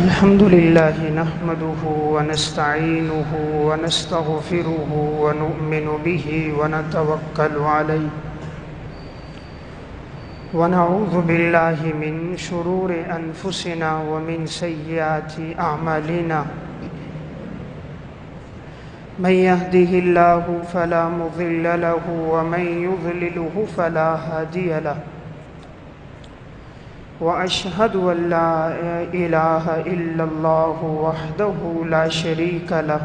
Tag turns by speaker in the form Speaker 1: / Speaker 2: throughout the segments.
Speaker 1: الحمد لله نحمده ونستعينه ونستغفره ونؤمن به ونتوكل عليه ونعوذ بالله من شرور أنفسنا ومن سيئات أعمالنا من يهده الله فلا مضل له ومن يضلله فلا هادي له وأشهد أن لا إله إلا الله وحده لا شريك له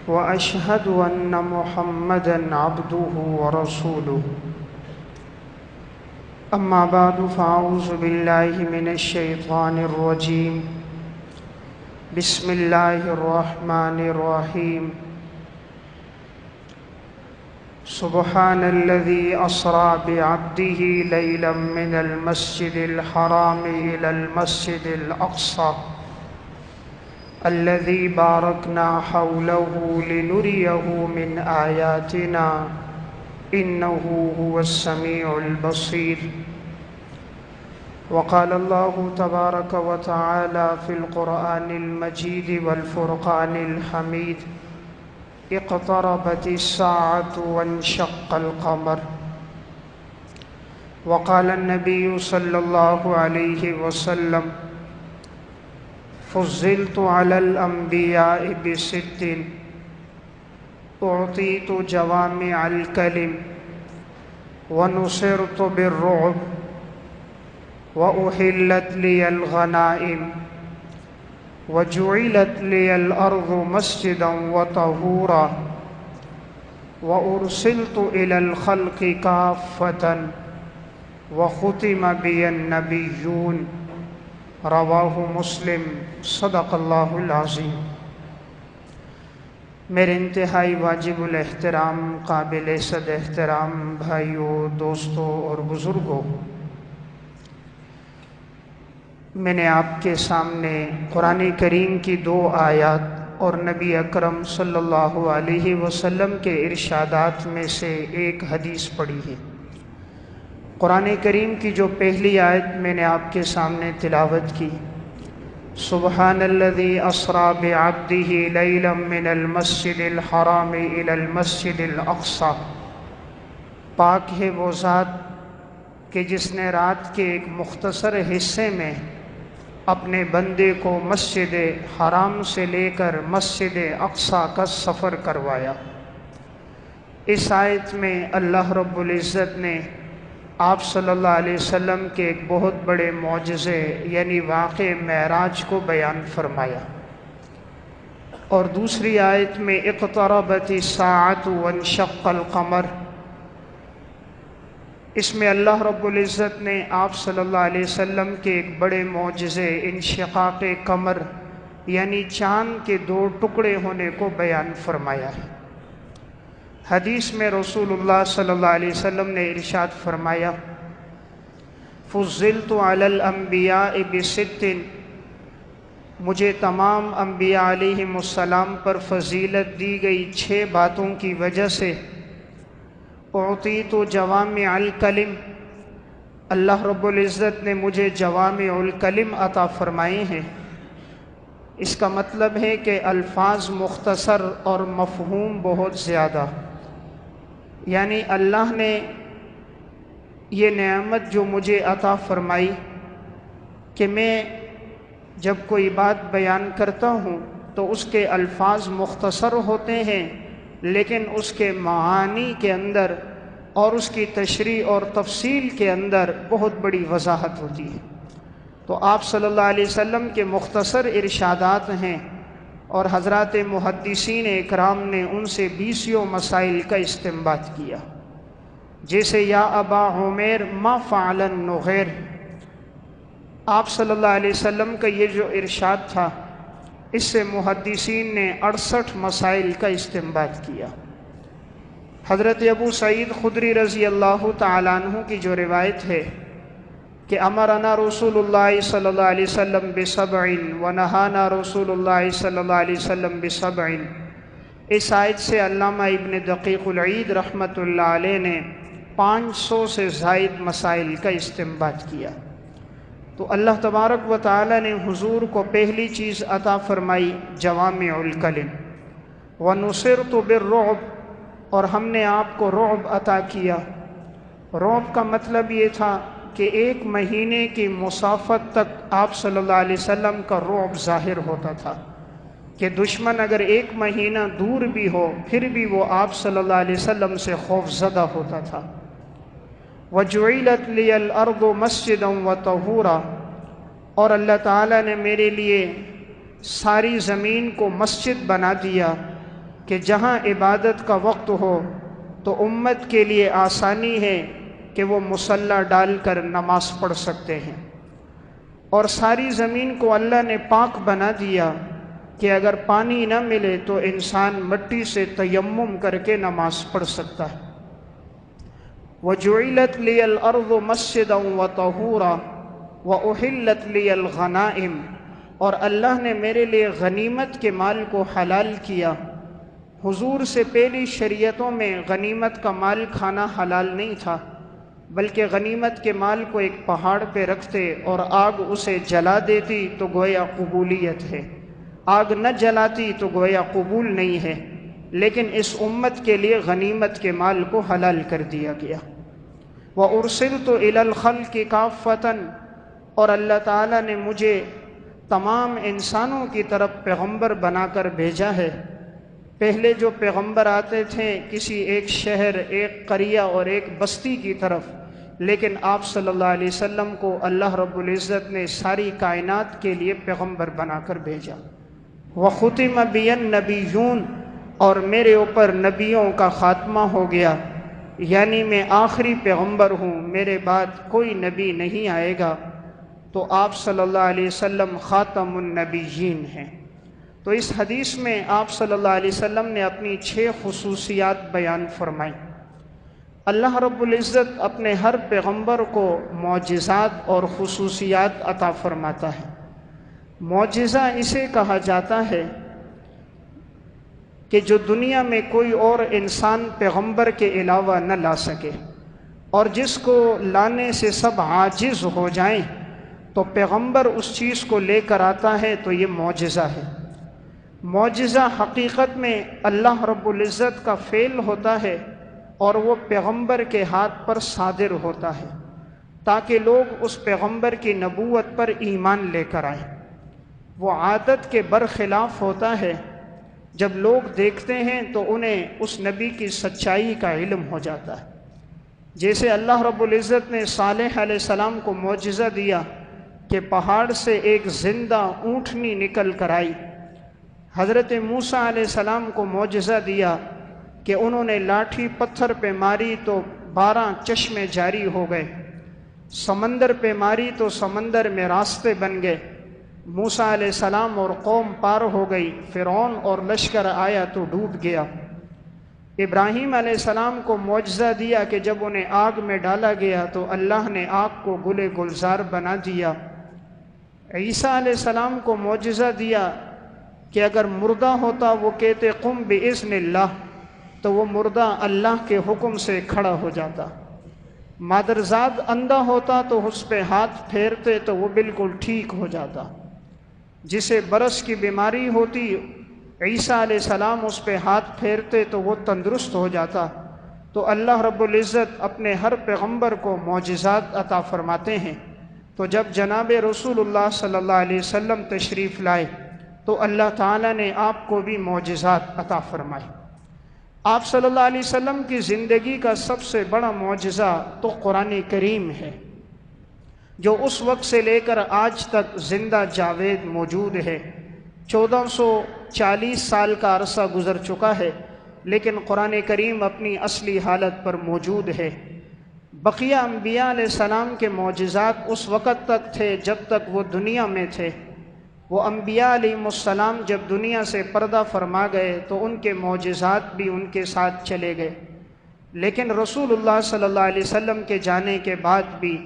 Speaker 1: وأشهد أن محمدًا عبده ورسوله أما بعد فأعوذ بالله من الشيطان الرجيم بسم الله الرحمن الرحيم سبحان الذي أسرى بعبده ليلا من المسجد الحرام إلى المسجد الأقصى الذي باركنا حوله لنريه من آياتنا إنه هو السميع البصير وقال الله تبارك وتعالى في القرآن المجيد والفرقان الحميد اقتربت الساعة وانشق القمر وقال النبي صلى الله عليه وسلم فضلت على الأنبياء بست أعطيت جوامع الكلم ونصرت بالرعب وأحلت لي الغنائم وجعلت لي الأرض مسجدا وطهورا وأرسلت إلى الخلق كافة وختم بي النبيون رواہ مسلم صدق اللہ العظیم۔ میرے انتہائی واجب الاحترام قابل صد احترام بھائیوں، دوستوں اور بزرگوں، میں نے آپ کے سامنے قرآن کریم کی 2 آیات اور نبی اکرم صلی اللہ علیہ وسلم کے ارشادات میں سے ایک حدیث پڑھی ہے۔ قرآن کریم کی جو پہلی آیت میں نے آپ کے سامنے تلاوت کی، سبحان الذی اسریٰ بعبدہ لیلا من المسجد الحرام الی المسجد الاقصی، پاک ہے وہ ذات کہ جس نے رات کے ایک مختصر حصے میں اپنے بندے کو مسجد حرام سے لے کر مسجد اقصی کا سفر کروایا۔ اس آیت میں اللہ رب العزت نے آپ صلی اللہ علیہ وسلم کے ایک بہت بڑے معجزے یعنی واقع معراج کو بیان فرمایا، اور دوسری آیت میں اقتربت الساعۃ وانشق القمر، اس میں اللہ رب العزت نے آپ صلی اللہ علیہ وسلم کے ایک بڑے معجزے انشقاق قمر یعنی چاند کے 2 ٹکڑے ہونے کو بیان فرمایا ہے۔ حدیث میں رسول اللہ صلی اللہ علیہ وسلم نے ارشاد فرمایا، فضلت علی الانبیاء بست، مجھے تمام انبیاء علیہم السلام پر فضیلت دی گئی 6 باتوں کی وجہ سے۔ اعطیت جوامع الکلم، اللہ رب العزت نے مجھے جوامع الکلم عطا فرمائے ہیں۔ اس کا مطلب ہے کہ الفاظ مختصر اور مفہوم بہت زیادہ، یعنی اللہ نے یہ نعمت جو مجھے عطا فرمائی کہ میں جب کوئی بات بیان کرتا ہوں تو اس کے الفاظ مختصر ہوتے ہیں، لیکن اس کے معانی کے اندر اور اس کی تشریح اور تفصیل کے اندر بہت بڑی وضاحت ہوتی ہے۔ تو آپ صلی اللہ علیہ وسلم کے مختصر ارشادات ہیں، اور حضرات محدثین اکرام نے ان سے 20 مسائل کا استنباط کیا، جیسے یا ابا عمیر ما فعل النغیر، آپ صلی اللہ علیہ وسلم کا یہ جو ارشاد تھا اس سے محدثین نے 68 مسائل کا استنباط کیا۔ حضرت ابو سعید خدری رضی اللہ تعالیٰ عنہ کی جو روایت ہے کہ امرنا رسول اللہ صلی اللہ علیہ وسلم بسبع ونہانا رسول اللہ صلی اللہ علیہ وسلم بسبع، اس آیت سے علامہ ابن دقیق العید رحمۃ اللہ علیہ نے 500 سے زائد مسائل کا استنباط کیا۔ تو اللہ تبارک و تعالی نے حضور کو پہلی چیز عطا فرمائی جوامع الکلم، وَنُصِرْتُ بِالرُّعْبِ، اور ہم نے آپ کو رعب عطا کیا۔ رعب کا مطلب یہ تھا کہ 1 مہینے کی مسافت تک آپ صلی اللہ علیہ وسلم کا رعب ظاہر ہوتا تھا کہ دشمن اگر 1 مہینہ دور بھی ہو پھر بھی وہ آپ صلی اللہ علیہ وسلم سے خوف زدہ ہوتا تھا۔ وَجُعِلَتْ لِيَ الْأَرْضُ مَسْجِدًا وَطَهُورًا، اور اللہ تعالیٰ نے میرے لیے ساری زمین کو مسجد بنا دیا کہ جہاں عبادت کا وقت ہو تو امت کے لیے آسانی ہے کہ وہ مصلی ڈال کر نماز پڑھ سکتے ہیں، اور ساری زمین کو اللہ نے پاک بنا دیا کہ اگر پانی نہ ملے تو انسان مٹی سے تیمم کر کے نماز پڑھ سکتا ہے۔ وَجُعِلَتْ لِيَ الْأَرْضُ مَسْجِدًا وَطَهُورًا وَأُحِلَّتْ لِيَ الْغَنَائِمُ، اور اللہ نے میرے لیے غنیمت کے مال کو حلال کیا۔ حضور سے پہلی شریعتوں میں غنیمت کا مال کھانا حلال نہیں تھا، بلکہ غنیمت کے مال کو ایک پہاڑ پہ رکھتے اور آگ اسے جلا دیتی تو گویا قبولیت ہے، آگ نہ جلاتی تو گویا قبول نہیں ہے، لیکن اس امت کے لیے غنیمت کے مال کو حلال کر دیا گیا۔ وَأُرْسِلْتُ إِلَى الْخَلْقِ كَافَّةً، اور اللہ تعالیٰ نے مجھے تمام انسانوں کی طرف پیغمبر بنا کر بھیجا ہے۔ پہلے جو پیغمبر آتے تھے کسی ایک شہر، ایک قریہ اور ایک بستی کی طرف، لیکن آپ صلی اللہ علیہ وسلم کو اللہ رب العزت نے ساری کائنات کے لیے پیغمبر بنا کر بھیجا۔ وَخُتِمَ بِيَ النَّبِيُّونَ، اور میرے اوپر نبیوں کا خاتمہ ہو گیا، یعنی میں آخری پیغمبر ہوں، میرے بعد کوئی نبی نہیں آئے گا، تو آپ صلی اللہ علیہ وسلم خاتم النبیین ہیں۔ تو اس حدیث میں آپ صلی اللہ علیہ وسلم نے اپنی 6 خصوصیات بیان فرمائیں۔ اللہ رب العزت اپنے ہر پیغمبر کو معجزات اور خصوصیات عطا فرماتا ہے۔ معجزہ اسے کہا جاتا ہے کہ جو دنیا میں کوئی اور انسان پیغمبر کے علاوہ نہ لا سکے، اور جس کو لانے سے سب عاجز ہو جائیں تو پیغمبر اس چیز کو لے کر آتا ہے، تو یہ معجزہ ہے۔ معجزہ حقیقت میں اللہ رب العزت کا فعل ہوتا ہے اور وہ پیغمبر کے ہاتھ پر صادر ہوتا ہے تاکہ لوگ اس پیغمبر کی نبوت پر ایمان لے کر آئیں۔ وہ عادت کے برخلاف ہوتا ہے، جب لوگ دیکھتے ہیں تو انہیں اس نبی کی سچائی کا علم ہو جاتا ہے۔ جیسے اللہ رب العزت نے صالح علیہ السلام کو معجزہ دیا کہ پہاڑ سے ایک زندہ اونٹنی نکل کر آئی، حضرت موسیٰ علیہ السلام کو معجزہ دیا کہ انہوں نے لاٹھی پتھر پہ ماری تو 12 چشمے جاری ہو گئے، سمندر پہ ماری تو سمندر میں راستے بن گئے، موسیٰ علیہ السلام اور قوم پار ہو گئی، فرعون اور لشکر آیا تو ڈوب گیا۔ ابراہیم علیہ السلام کو معجزہ دیا کہ جب انہیں آگ میں ڈالا گیا تو اللہ نے آگ کو گل گلزار بنا دیا۔ عیسیٰ علیہ السلام کو معجزہ دیا کہ اگر مردہ ہوتا وہ کہتے قم بإذن اللہ، تو وہ مردہ اللہ کے حکم سے کھڑا ہو جاتا۔ مادرزاد اندھا ہوتا تو اس پہ ہاتھ پھیرتے تو وہ بالکل ٹھیک ہو جاتا۔ جسے برس کی بیماری ہوتی عیسیٰ علیہ السلام اس پہ ہاتھ پھیرتے تو وہ تندرست ہو جاتا۔ تو اللہ رب العزت اپنے ہر پیغمبر کو معجزات عطا فرماتے ہیں۔ تو جب جناب رسول اللہ صلی اللہ علیہ وسلم تشریف لائے تو اللہ تعالیٰ نے آپ کو بھی معجزات عطا فرمائے۔ آپ صلی اللہ علیہ وسلم کی زندگی کا سب سے بڑا معجزہ تو قرآن کریم ہے، جو اس وقت سے لے کر آج تک زندہ جاوید موجود ہے۔ 1440 سال کا عرصہ گزر چکا ہے، لیکن قرآن کریم اپنی اصلی حالت پر موجود ہے۔ بقیہ انبیاء علیہ السلام کے معجزات اس وقت تک تھے جب تک وہ دنیا میں تھے۔ وہ انبیاء علیہ السلام جب دنیا سے پردہ فرما گئے تو ان کے معجزات بھی ان کے ساتھ چلے گئے، لیکن رسول اللہ صلی اللہ علیہ وسلم کے جانے کے بعد بھی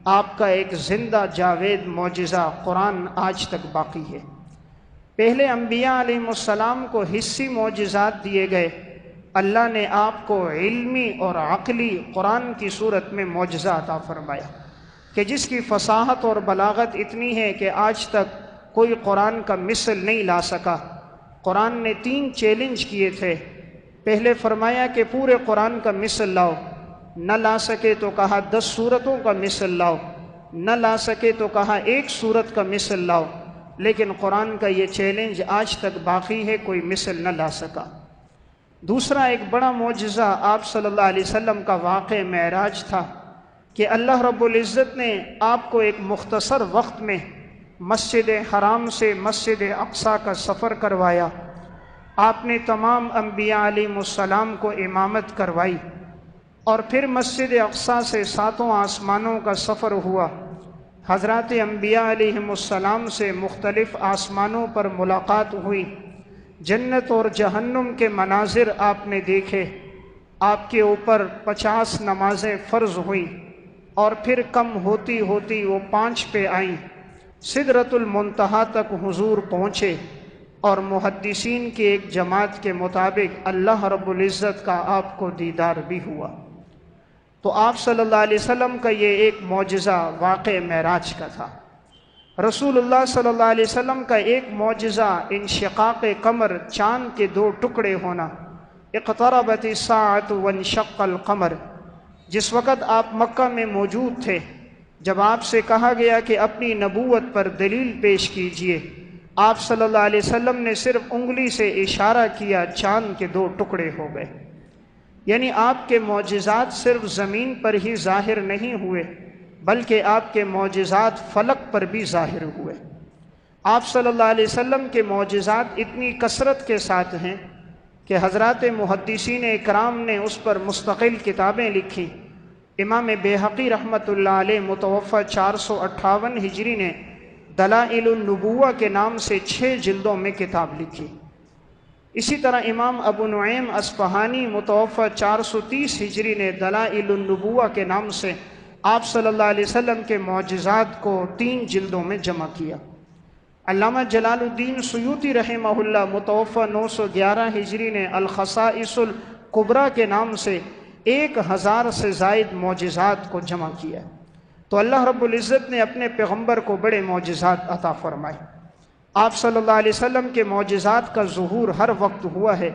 Speaker 1: آپ کا ایک زندہ جاوید معجزہ قرآن آج تک باقی ہے۔ پہلے انبیاء علیہ السلام کو حصی معجزات دیے گئے، اللہ نے آپ کو علمی اور عقلی قرآن کی صورت میں معجزہ عطا فرمایا۔ کہ جس کی فصاحت اور بلاغت اتنی ہے کہ آج تک کوئی قرآن کا مثل نہیں لا سکا۔ قرآن نے 3 چیلنج کیے تھے۔ پہلے فرمایا کہ پورے قرآن کا مثل لاؤ، نہ لا سکے تو کہا 10 سورتوں کا مثل لاؤ، نہ لا سکے تو کہا 1 سورت کا مثل لاؤ، لیکن قرآن کا یہ چیلنج آج تک باقی ہے، کوئی مثل نہ لا سکا۔ دوسرا ایک بڑا معجزہ آپ صلی اللہ علیہ وسلم کا واقع معراج تھا کہ اللہ رب العزت نے آپ کو ایک مختصر وقت میں مسجد حرام سے مسجد اقصیٰ کا سفر کروایا۔ آپ نے تمام انبیاء علیہم السلام کو امامت کروائی، اور پھر مسجد اقصیٰ سے 7 آسمانوں کا سفر ہوا۔ حضرات انبیاء علیہم السلام سے مختلف آسمانوں پر ملاقات ہوئی، جنت اور جہنم کے مناظر آپ نے دیکھے، آپ کے اوپر 50 نمازیں فرض ہوئیں، اور پھر کم ہوتی ہوتی وہ 5 پہ آئیں، سدرۃ المنتہا تک حضور پہنچے، اور محدثین کی ایک جماعت کے مطابق اللہ رب العزت کا آپ کو دیدار بھی ہوا۔ تو آپ صلی اللہ علیہ وسلم کا یہ ایک معجزہ واقع معراج کا تھا۔ رسول اللہ صلی اللہ علیہ وسلم کا ایک معجزہ انشقاق قمر، چاند کے 2 ٹکڑے ہونا۔ اقتربت الساعۃ وانشق القمر، جس وقت آپ مکہ میں موجود تھے، جب آپ سے کہا گیا کہ اپنی نبوت پر دلیل پیش کیجئے، آپ صلی اللہ علیہ وسلم نے صرف انگلی سے اشارہ کیا، چاند کے 2 ٹکڑے ہو گئے۔ یعنی آپ کے معجزات صرف زمین پر ہی ظاہر نہیں ہوئے، بلکہ آپ کے معجزات فلک پر بھی ظاہر ہوئے۔ آپ صلی اللہ علیہ وسلم کے معجزات اتنی کثرت کے ساتھ ہیں کہ حضرات محدثین اکرام نے اس پر مستقل کتابیں لکھی۔ امام بیہقی رحمۃ اللہ علیہ متوفی 458 ہجری نے دلائل النبوہ کے نام سے 6 جلدوں میں کتاب لکھی۔ اسی طرح امام ابو نعیم اصفہانی متوفی 430 ہجری نے دلائل النبوہ کے نام سے آپ صلی اللہ علیہ وسلم کے معجزات کو 3 جلدوں میں جمع کیا۔ علامہ جلال الدین سیوطی رحمہ اللہ متوفی 911 ہجری نے الخصائص الکبریٰ کے نام سے 1000 سے زائد معجزات کو جمع کیا۔ تو اللہ رب العزت نے اپنے پیغمبر کو بڑے معجزات عطا فرمائے۔ آپ صلی اللہ علیہ وسلم کے معجزات کا ظہور ہر وقت ہوا ہے۔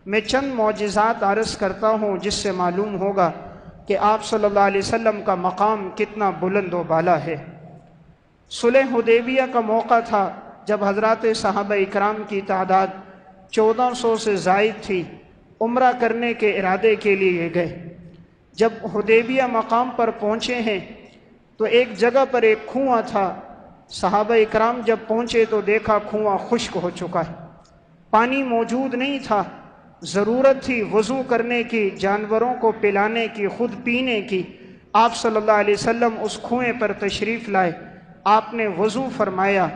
Speaker 1: میں چند معجزات عرض کرتا ہوں جس سے معلوم ہوگا کہ آپ صلی اللہ علیہ وسلم کا مقام کتنا بلند و بالا ہے۔ صلح حدیبیہ کا موقع تھا جب حضرات صحابہ اکرام کی تعداد 1400 سے زائد تھی، عمرہ کرنے کے ارادے کے لیے گئے۔ جب حدیبیہ مقام پر پہنچے ہیں تو ایک جگہ پر ایک کنواں تھا۔ صحابہ اکرام جب پہنچے تو دیکھا کنواں خشک ہو چکا ہے، پانی موجود نہیں تھا۔ ضرورت تھی وضو کرنے کی، جانوروں کو پلانے کی، خود پینے کی۔ آپ صلی اللہ علیہ وسلم اس کنویں پر تشریف لائے، آپ نے وضو فرمایا،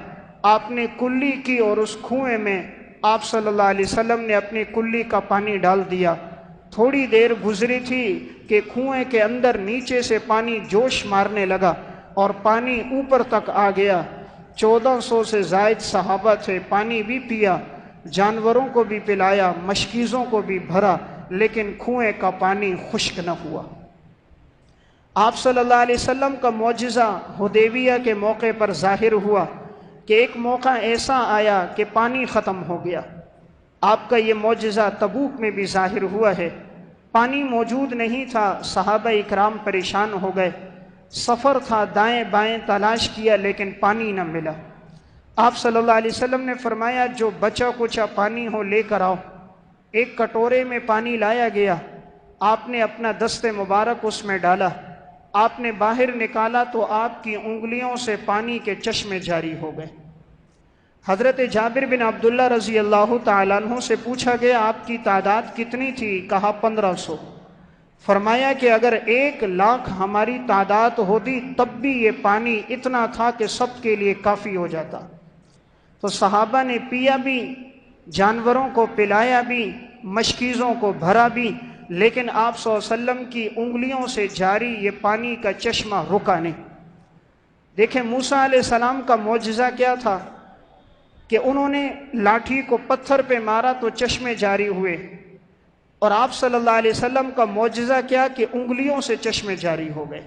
Speaker 1: آپ نے کلی کی، اور اس کنویں میں آپ صلی اللہ علیہ وسلم نے اپنی کلی کا پانی ڈال دیا۔ تھوڑی دیر گزری تھی کہ کنویں کے اندر نیچے سے پانی جوش مارنے لگا اور پانی اوپر تک آ گیا۔ 1400 سے زائد صحابہ تھے، پانی بھی پیا، جانوروں کو بھی پلایا، مشکیزوں کو بھی بھرا، لیکن کنویں کا پانی خشک نہ ہوا۔ آپ صلی اللہ علیہ وسلم کا معجزہ حدیبیہ کے موقع پر ظاہر ہوا کہ ایک موقع ایسا آیا کہ پانی ختم ہو گیا۔ آپ کا یہ معجزہ تبوک میں بھی ظاہر ہوا ہے، پانی موجود نہیں تھا، صحابہ اکرام پریشان ہو گئے، سفر تھا، دائیں بائیں تلاش کیا لیکن پانی نہ ملا۔ آپ صلی اللہ علیہ وسلم نے فرمایا جو بچا کچا پانی ہو لے کر آؤ۔ ایک کٹورے میں پانی لایا گیا، آپ نے اپنا دست مبارک اس میں ڈالا، آپ نے باہر نکالا تو آپ کی انگلیوں سے پانی کے چشمے جاری ہو گئے۔ حضرت جابر بن عبداللہ رضی اللہ تعالیٰ عنہ سے پوچھا گیا آپ کی تعداد کتنی تھی؟ کہا 1500۔ فرمایا کہ اگر 1,00,000 ہماری تعداد ہوتی تب بھی یہ پانی اتنا تھا کہ سب کے لیے کافی ہو جاتا۔ تو صحابہ نے پیا بھی، جانوروں کو پلایا بھی، مشکیزوں کو بھرا بھی، لیکن آپ صلی اللہ علیہ وسلم کی انگلیوں سے جاری یہ پانی کا چشمہ رکا نہیں۔ دیکھیں موسیٰ علیہ السلام کا معجزہ کیا تھا کہ انہوں نے لاٹھی کو پتھر پہ مارا تو چشمے جاری ہوئے، اور آپ صلی اللہ علیہ وسلم کا معجزہ کیا کہ انگلیوں سے چشمے جاری ہو گئے۔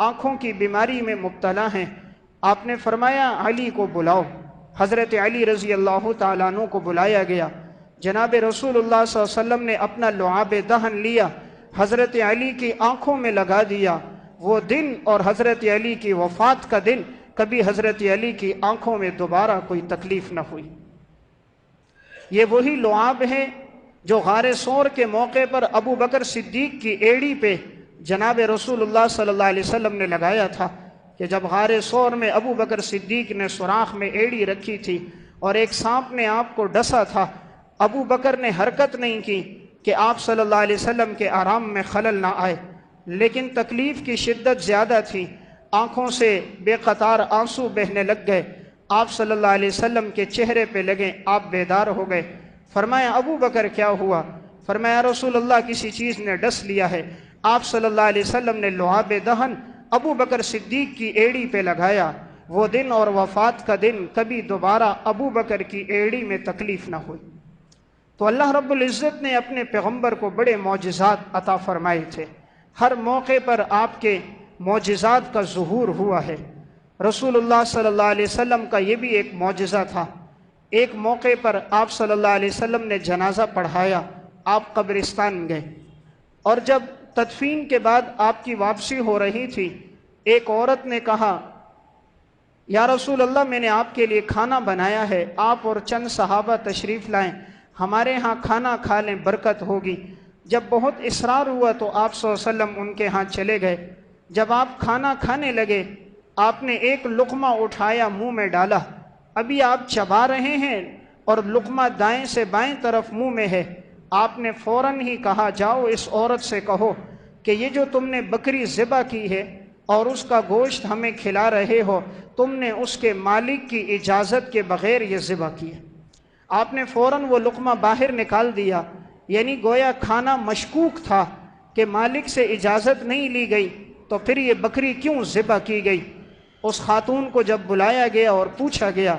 Speaker 1: آنکھوں کی بیماری میں مبتلا ہیں۔ آپ نے فرمایا علی کو بلاؤ۔ حضرت علی رضی اللہ تعالیٰ عنہ کو بلایا گیا۔ جناب رسول اللہ صلی اللہ علیہ وسلم نے اپنا لعاب دہن لیا، حضرت علی کی آنکھوں میں لگا دیا۔ وہ دن اور حضرت علی کی وفات کا دن، کبھی حضرت علی کی آنکھوں میں دوبارہ کوئی تکلیف نہ ہوئی۔ یہ وہی لعاب ہے جو غار ثور کے موقع پر ابو بکر صدیق کی ایڑی پہ جناب رسول اللہ صلی اللہ علیہ وسلم نے لگایا تھا، کہ جب غار ثور میں ابو بکر صدیق نے سوراخ میں ایڑی رکھی تھی اور ایک سانپ نے آپ کو ڈسا تھا، ابو بکر نے حرکت نہیں کی کہ آپ صلی اللہ علیہ وسلم کے آرام میں خلل نہ آئے، لیکن تکلیف کی شدت زیادہ تھی، آنکھوں سے بے قطار آنسو بہنے لگ گئے، آپ صلی اللہ علیہ وسلم کے چہرے پہ لگے، آپ بیدار ہو گئے۔ فرمایا ابو بکر کیا ہوا؟ فرمایا رسول اللہ کسی چیز نے ڈس لیا ہے۔ آپ صلی اللہ علیہ وسلم نے لعاب دہن ابو بکر صدیق کی ایڑی پہ لگایا۔ وہ دن اور وفات کا دن، کبھی دوبارہ ابو بکر کی ایڑی میں تکلیف نہ ہوئی۔ تو اللہ رب العزت نے اپنے پیغمبر کو بڑے معجزات عطا فرمائے تھے، ہر موقع پر آپ کے معجزات کا ظہور ہوا ہے۔ رسول اللہ صلی اللہ علیہ وسلم کا یہ بھی ایک معجزہ تھا۔ ایک موقع پر آپ صلی اللہ علیہ وسلم نے جنازہ پڑھایا، آپ قبرستان گئے، اور جب تدفین کے بعد آپ کی واپسی ہو رہی تھی، ایک عورت نے کہا یا رسول اللہ میں نے آپ کے لیے کھانا بنایا ہے، آپ اور چند صحابہ تشریف لائیں، ہمارے ہاں کھانا کھا لیں، برکت ہوگی۔ جب بہت اصرار ہوا تو آپ صلی اللہ علیہ وسلم ان کے ہاں چلے گئے۔ جب آپ کھانا کھانے لگے، آپ نے ایک لقمہ اٹھایا، منہ میں ڈالا، ابھی آپ چبا رہے ہیں اور لقمہ دائیں سے بائیں طرف منہ میں ہے، آپ نے فوراً ہی کہا جاؤ اس عورت سے کہو کہ یہ جو تم نے بکری ذبح کی ہے اور اس کا گوشت ہمیں کھلا رہے ہو، تم نے اس کے مالک کی اجازت کے بغیر یہ ذبح کی ہے۔ آپ نے فوراً وہ لقمہ باہر نکال دیا، یعنی گویا کھانا مشکوک تھا کہ مالک سے اجازت نہیں لی گئی، تو پھر یہ بکری کیوں ذبح کی گئی؟ اس خاتون کو جب بلایا گیا اور پوچھا گیا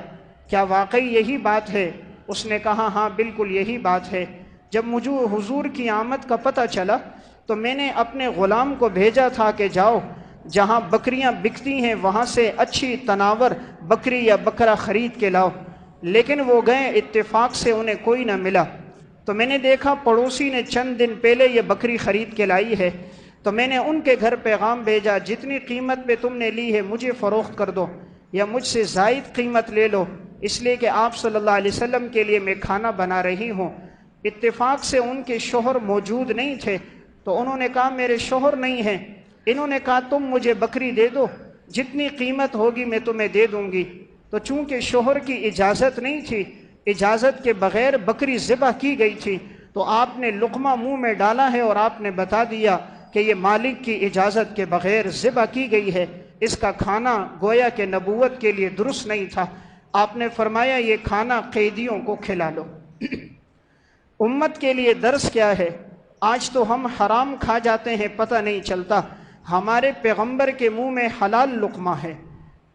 Speaker 1: کیا واقعی یہی بات ہے؟ اس نے کہا ہاں بالکل یہی بات ہے۔ جب مجھے حضور کی آمد کا پتہ چلا تو میں نے اپنے غلام کو بھیجا تھا کہ جاؤ جہاں بکریاں بکتی ہیں وہاں سے اچھی تناور بکری یا بکرا خرید کے لاؤ، لیکن وہ گئے، اتفاق سے انہیں کوئی نہ ملا۔ تو میں نے دیکھا پڑوسی نے چند دن پہلے یہ بکری خرید کے لائی ہے، تو میں نے ان کے گھر پیغام بھیجا جتنی قیمت پہ تم نے لی ہے مجھے فروخت کر دو یا مجھ سے زائد قیمت لے لو، اس لیے کہ آپ صلی اللہ علیہ وسلم کے لیے میں کھانا بنا رہی ہوں۔ اتفاق سے ان کے شوہر موجود نہیں تھے، تو انہوں نے کہا میرے شوہر نہیں ہیں۔ انہوں نے کہا تم مجھے بکری دے دو، جتنی قیمت ہوگی میں تمہیں دے دوں گی۔ تو چونکہ شوہر کی اجازت نہیں تھی، اجازت کے بغیر بکری ذبح کی گئی تھی، تو آپ نے لقمہ منہ میں ڈالا ہے اور آپ نے بتا دیا کہ یہ مالک کی اجازت کے بغیر ذبح کی گئی ہے، اس کا کھانا گویا کہ نبوت کے لیے درست نہیں تھا۔ آپ نے فرمایا یہ کھانا قیدیوں کو کھلا لو۔ امت کے لیے درس کیا ہے؟ آج تو ہم حرام کھا جاتے ہیں، پتہ نہیں چلتا۔ ہمارے پیغمبر کے منہ میں حلال لقمہ ہے،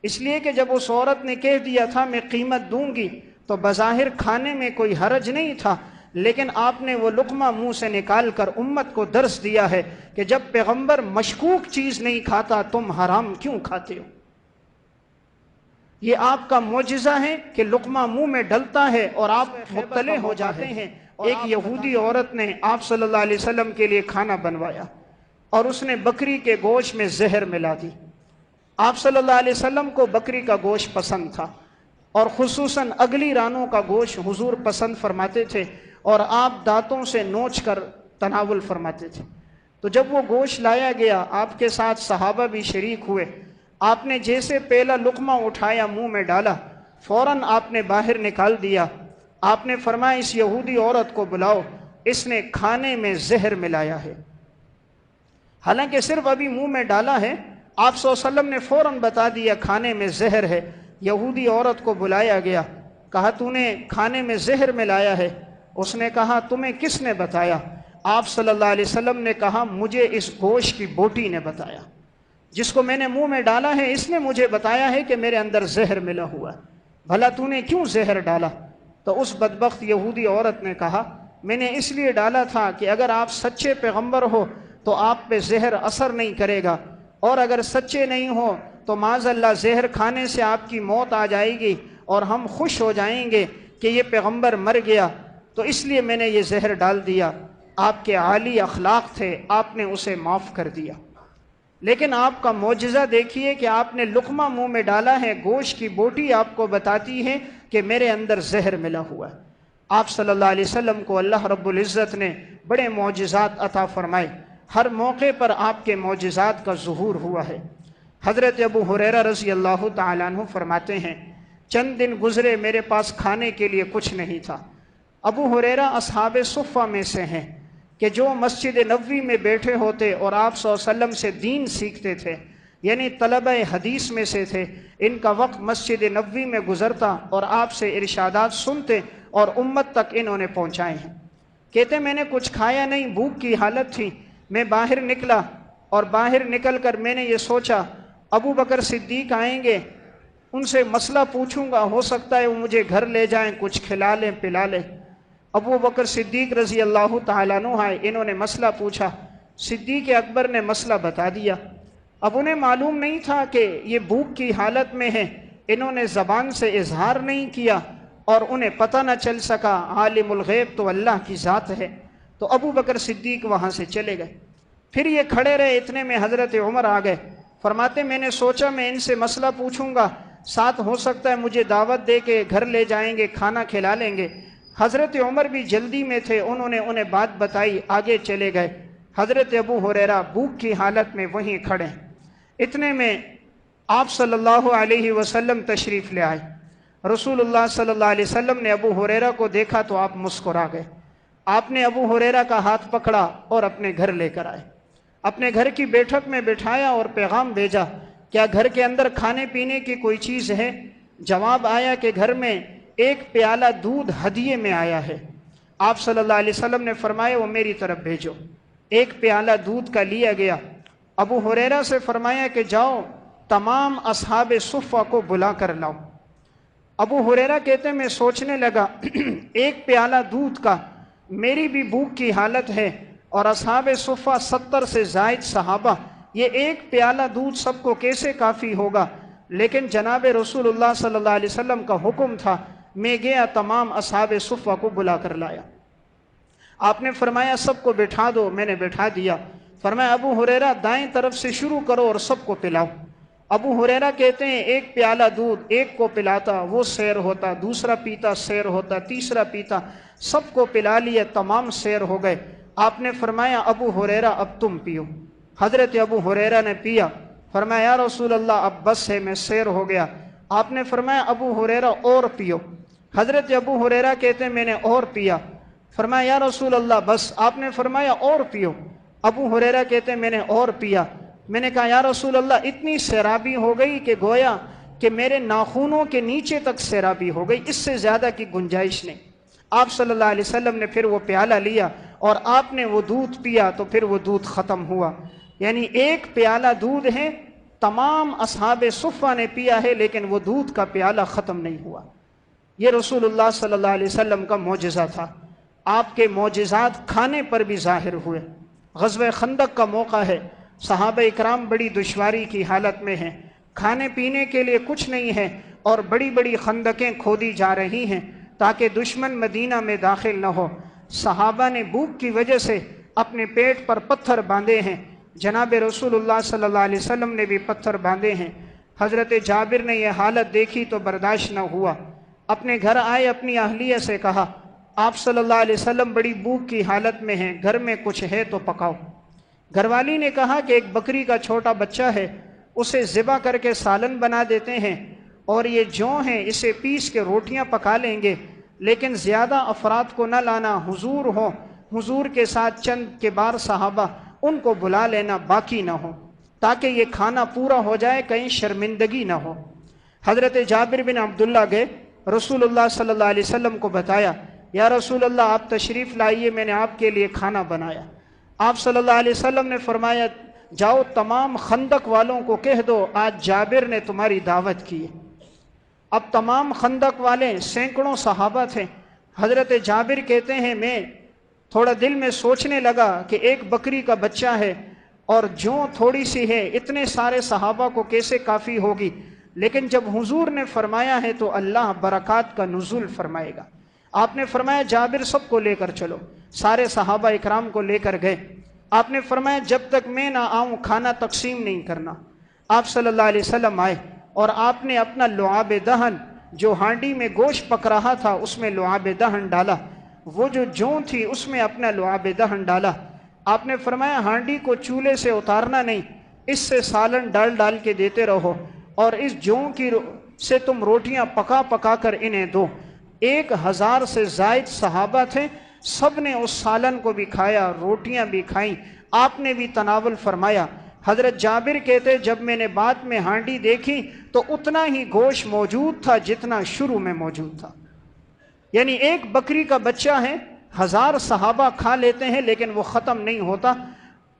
Speaker 1: اس لیے کہ جب اس عورت نے کہہ دیا تھا میں قیمت دوں گی تو بظاہر کھانے میں کوئی حرج نہیں تھا، لیکن آپ نے وہ لقمہ منہ سے نکال کر امت کو درس دیا ہے کہ جب پیغمبر مشکوک چیز نہیں کھاتا تم حرام کیوں کھاتے ہو؟ یہ آپ کا معجزہ ہے کہ لقمہ منہ میں ڈلتا ہے اور آپ مطلع ہو جاتے ہیں۔ ایک یہودی عورت نے آپ صلی اللہ علیہ وسلم کے لیے کھانا بنوایا اور اس نے بکری کے گوشت میں زہر ملا دی۔ آپ صلی اللہ علیہ وسلم کو بکری کا گوشت پسند تھا، اور خصوصاً اگلی رانوں کا گوشت حضور پسند فرماتے تھے، اور آپ دانتوں سے نوچ کر تناول فرماتے تھے۔ تو جب وہ گوشت لایا گیا، آپ کے ساتھ صحابہ بھی شریک ہوئے۔ آپ نے جیسے پہلا لقمہ اٹھایا منہ میں ڈالا، فوراً آپ نے باہر نکال دیا۔ آپ نے فرمایا اس یہودی عورت کو بلاؤ، اس نے کھانے میں زہر ملایا ہے۔ حالانکہ صرف ابھی منہ میں ڈالا ہے، آپ صلی اللہ علیہ وسلم نے فوراً بتا دیا کھانے میں زہر ہے۔ یہودی عورت کو بلایا گیا، کہا تو نے کھانے میں زہر ملایا ہے؟ اس نے کہا تمہیں کس نے بتایا؟ آپ صلی اللہ علیہ وسلم نے کہا مجھے اس گوشت کی بوٹی نے بتایا، جس کو میں نے منہ میں ڈالا ہے اس نے مجھے بتایا ہے کہ میرے اندر زہر ملا ہوا ہے، بھلا تو نے کیوں زہر ڈالا؟ تو اس بدبخت یہودی عورت نے کہا میں نے اس لیے ڈالا تھا کہ اگر آپ سچے پیغمبر ہو تو آپ پہ زہر اثر نہیں کرے گا، اور اگر سچے نہیں ہو تو معاذ اللہ زہر کھانے سے آپ کی موت آ جائے گی اور ہم خوش ہو جائیں گے کہ یہ پیغمبر مر گیا، تو اس لیے میں نے یہ زہر ڈال دیا۔ آپ کے عالی اخلاق تھے، آپ نے اسے معاف کر دیا۔ لیکن آپ کا معجزہ دیکھیے کہ آپ نے لقمہ منہ میں ڈالا ہے، گوشت کی بوٹی آپ کو بتاتی ہے کہ میرے اندر زہر ملا ہوا ہے۔ آپ صلی اللہ علیہ وسلم کو اللہ رب العزت نے بڑے معجزات عطا فرمائے، ہر موقع پر آپ کے معجزات کا ظہور ہوا ہے۔ حضرت ابو ہریرہ رضی اللہ تعالیٰ عنہ فرماتے ہیں، چند دن گزرے میرے پاس کھانے کے لیے کچھ نہیں تھا۔ ابو ہریرہ اصحاب صفہ میں سے ہیں کہ جو مسجد نبوی میں بیٹھے ہوتے اور آپ صلی اللہ علیہ وسلم سے دین سیکھتے تھے، یعنی طلبہ حدیث میں سے تھے۔ ان کا وقت مسجد نبوی میں گزرتا اور آپ سے ارشادات سنتے اور امت تک انہوں نے پہنچائے ہیں۔ کہتے میں نے کچھ کھایا نہیں، بھوک کی حالت تھی، میں باہر نکلا اور باہر نکل کر میں نے یہ سوچا ابو بکر صدیق آئیں گے، ان سے مسئلہ پوچھوں گا، ہو سکتا ہے وہ مجھے گھر لے جائیں، کچھ کھلا لیں پلا لیں۔ ابو بکر صدیق رضی اللہ تعالیٰ عنہ آئے، انہوں نے مسئلہ پوچھا، صدیق اکبر نے مسئلہ بتا دیا۔ اب انہیں معلوم نہیں تھا کہ یہ بھوک کی حالت میں ہے، انہوں نے زبان سے اظہار نہیں کیا اور انہیں پتہ نہ چل سکا، عالم الغیب تو اللہ کی ذات ہے۔ تو ابو بکر صدیق وہاں سے چلے گئے۔ پھر یہ کھڑے رہے، اتنے میں حضرت عمر آ گئے۔ فرماتے میں نے سوچا میں ان سے مسئلہ پوچھوں گا، ساتھ ہو سکتا ہے مجھے دعوت دے کے گھر لے جائیں گے، کھانا کھلا لیں گے۔ حضرت عمر بھی جلدی میں تھے، انہوں نے انہیں بات بتائی، آگے چلے گئے۔ حضرت ابو ہریرہ بھوک کی حالت میں وہیں کھڑے۔ اتنے میں آپ صلی اللہ علیہ وسلم تشریف لے آئے۔ رسول اللہ صلی اللہ علیہ وسلم نے ابو ہریرہ کو دیکھا تو آپ مسکرا گئے۔ آپ نے ابو ہریرہ کا ہاتھ پکڑا اور اپنے گھر لے کر آئے، اپنے گھر کی بیٹھک میں بٹھایا اور پیغام بھیجا، کیا گھر کے اندر کھانے پینے کی کوئی چیز ہے؟ جواب آیا کہ گھر میں ایک پیالہ دودھ ہدیے میں آیا ہے۔ آپ صلی اللہ علیہ وسلم نے فرمایا وہ میری طرف بھیجو۔ ایک پیالہ دودھ کا لیا گیا۔ ابو ہریرہ سے فرمایا کہ جاؤ تمام اصحاب صفہ کو بلا کر لاؤ۔ ابو ہریرہ کہتے میں سوچنے لگا ایک پیالہ دودھ کا، میری بھی بھوک کی حالت ہے اور اصحاب صفہ 70 سے زائد صحابہ، یہ ایک پیالہ دودھ سب کو کیسے کافی ہوگا؟ لیکن جناب رسول اللہ صلی اللہ علیہ وسلم کا حکم تھا، میں گیا تمام اصحاب صفہ کو بلا کر لایا۔ آپ نے فرمایا سب کو بٹھا دو، میں نے بٹھا دیا۔ فرمایا ابو ہریرہ دائیں طرف سے شروع کرو اور سب کو پلاؤ۔ ابو ہریرہ کہتے ہیں ایک پیالہ دودھ ایک کو پلاتا، وہ سیر ہوتا، دوسرا پیتا سیر ہوتا، تیسرا پیتا، سب کو پلا لیا، تمام سیر ہو گئے۔ آپ نے فرمایا ابو ہریرہ اب تم پیو۔ حضرت ابو ہریرہ نے پیا۔ فرمایا یا رسول اللہ اب بس ہے، میں سیر ہو گیا۔ آپ نے فرمایا ابو ہریرہ اور پیو۔ حضرت ابو ہریرہ کہتے ہیں میں نے اور پیا۔ فرمایا یا رسول اللہ بس۔ آپ نے فرمایا اور پیو۔ ابو ہریرہ کہتے ہیں میں نے اور پیا۔ میں نے کہا یا رسول اللہ اتنی سیرابی ہو گئی کہ گویا کہ میرے ناخونوں کے نیچے تک سیرابی ہو گئی، اس سے زیادہ کی گنجائش نہیں۔ آپ صلی اللہ علیہ وسلم نے پھر وہ پیالہ لیا اور آپ نے وہ دودھ پیا تو پھر وہ دودھ ختم ہوا۔ یعنی ایک پیالہ دودھ ہے، تمام اصحاب صفہ نے پیا ہے، لیکن وہ دودھ کا پیالہ ختم نہیں ہوا۔ یہ رسول اللہ صلی اللہ علیہ وسلم کا معجزہ تھا۔ آپ کے معجزات کھانے پر بھی ظاہر ہوئے۔ غزوہ خندق کا موقع ہے، صحابہ اکرام بڑی دشواری کی حالت میں ہیں، کھانے پینے کے لیے کچھ نہیں ہے اور بڑی بڑی خندقیں کھودی جا رہی ہیں تاکہ دشمن مدینہ میں داخل نہ ہو۔ صحابہ نے بھوک کی وجہ سے اپنے پیٹ پر پتھر باندھے ہیں، جناب رسول اللہ صلی اللہ علیہ وسلم نے بھی پتھر باندھے ہیں۔ حضرت جابر نے یہ حالت دیکھی تو برداشت نہ ہوا، اپنے گھر آئے، اپنی اہلیہ سے کہا آپ صلی اللہ علیہ وسلم بڑی بھوک کی حالت میں ہیں، گھر میں کچھ ہے تو پکاؤ۔ گھر والی نے کہا کہ ایک بکری کا چھوٹا بچہ ہے، اسے ذبح کر کے سالن بنا دیتے ہیں اور یہ جو ہیں اسے پیس کے روٹیاں پکا لیں گے، لیکن زیادہ افراد کو نہ لانا، حضور ہو، حضور کے ساتھ چند کبار صحابہ ان کو بلا لینا، باقی نہ ہو، تاکہ یہ کھانا پورا ہو جائے، کہیں شرمندگی نہ ہو۔ حضرت جابر بن عبداللہ گئے، رسول اللہ صلی اللہ علیہ وسلم کو بتایا یا رسول اللہ آپ تشریف لائیے، میں نے آپ کے لیے کھانا بنایا۔ آپ صلی اللہ علیہ وسلم نے فرمایا جاؤ تمام خندق والوں کو کہہ دو آج جابر نے تمہاری دعوت کی ہے۔ اب تمام خندق والے سینکڑوں صحابہ تھے۔ حضرت جابر کہتے ہیں میں تھوڑا دل میں سوچنے لگا کہ ایک بکری کا بچہ ہے اور جو تھوڑی سی ہے اتنے سارے صحابہ کو کیسے کافی ہوگی، لیکن جب حضور نے فرمایا ہے تو اللہ برکات کا نزول فرمائے گا۔ آپ نے فرمایا جابر سب کو لے کر چلو، سارے صحابہ اکرام کو لے کر گئے۔ آپ نے فرمایا جب تک میں نہ آؤں کھانا تقسیم نہیں کرنا۔ آپ صلی اللہ علیہ وسلم آئے اور آپ نے اپنا لعاب دہن، جو ہانڈی میں گوشت پک رہا تھا اس میں لعاب دہن ڈالا، وہ جو جوں تھی اس میں اپنا لعاب دہن ڈالا۔ آپ نے فرمایا ہانڈی کو چولہے سے اتارنا نہیں، اس سے سالن ڈال ڈال کے دیتے رہو، اور اس جوں کی سے تم روٹیاں پکا پکا کر انہیں دو۔ 1000 سے زائد صحابہ تھے، سب نے اس سالن کو بھی کھایا، روٹیاں بھی کھائیں، آپ نے بھی تناول فرمایا۔ حضرت جابر کہتے جب میں نے بعد میں ہانڈی دیکھی تو اتنا ہی گوشت موجود تھا جتنا شروع میں موجود تھا۔ یعنی ایک بکری کا بچہ ہے، 1000 صحابہ کھا لیتے ہیں لیکن وہ ختم نہیں ہوتا،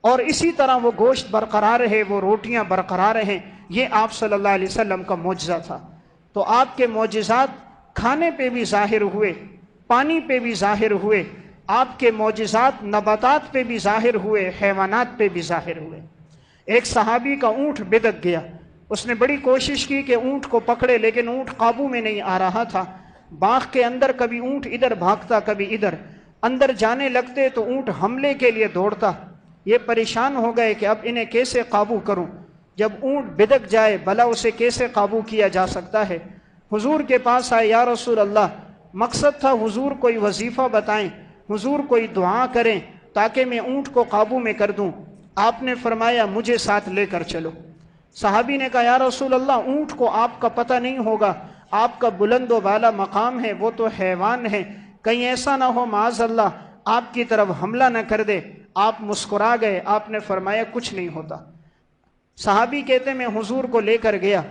Speaker 1: اور اسی طرح وہ گوشت برقرار ہے، وہ روٹیاں برقرار ہیں۔ یہ آپ صلی اللہ علیہ وسلم کا معجزہ تھا۔ تو آپ کے معجزات کھانے پہ بھی ظاہر ہوئے، پانی پہ بھی ظاہر ہوئے، آپ کے معجزات نباتات پہ بھی ظاہر ہوئے، حیوانات پہ بھی ظاہر ہوئے۔ ایک صحابی کا اونٹ بدک گیا، اس نے بڑی کوشش کی کہ اونٹ کو پکڑے لیکن اونٹ قابو میں نہیں آ رہا تھا۔ باغ کے اندر کبھی اونٹ ادھر بھاگتا کبھی ادھر، اندر جانے لگتے تو اونٹ حملے کے لیے دوڑتا۔ یہ پریشان ہو گئے کہ اب انہیں کیسے قابو کروں، جب اونٹ بدک جائے بھلا اسے کیسے قابو کیا جا سکتا ہے۔ حضور کے پاس آئے، یا رسول اللہ، مقصد تھا حضور کوئی وظیفہ بتائیں، حضور کوئی دعا کریں تاکہ میں اونٹ کو قابو میں کر دوں۔ آپ نے فرمایا مجھے ساتھ لے کر چلو۔ صحابی نے کہا یا رسول اللہ اونٹ کو آپ کا پتہ نہیں ہوگا، آپ کا بلند و بالا مقام ہے، وہ تو حیوان ہے، کہیں ایسا نہ ہو معاذ اللہ آپ کی طرف حملہ نہ کر دے۔ آپ مسکرا گئے، آپ نے فرمایا کچھ نہیں ہوتا۔ صحابی کہتے میں حضور کو لے کر گیا،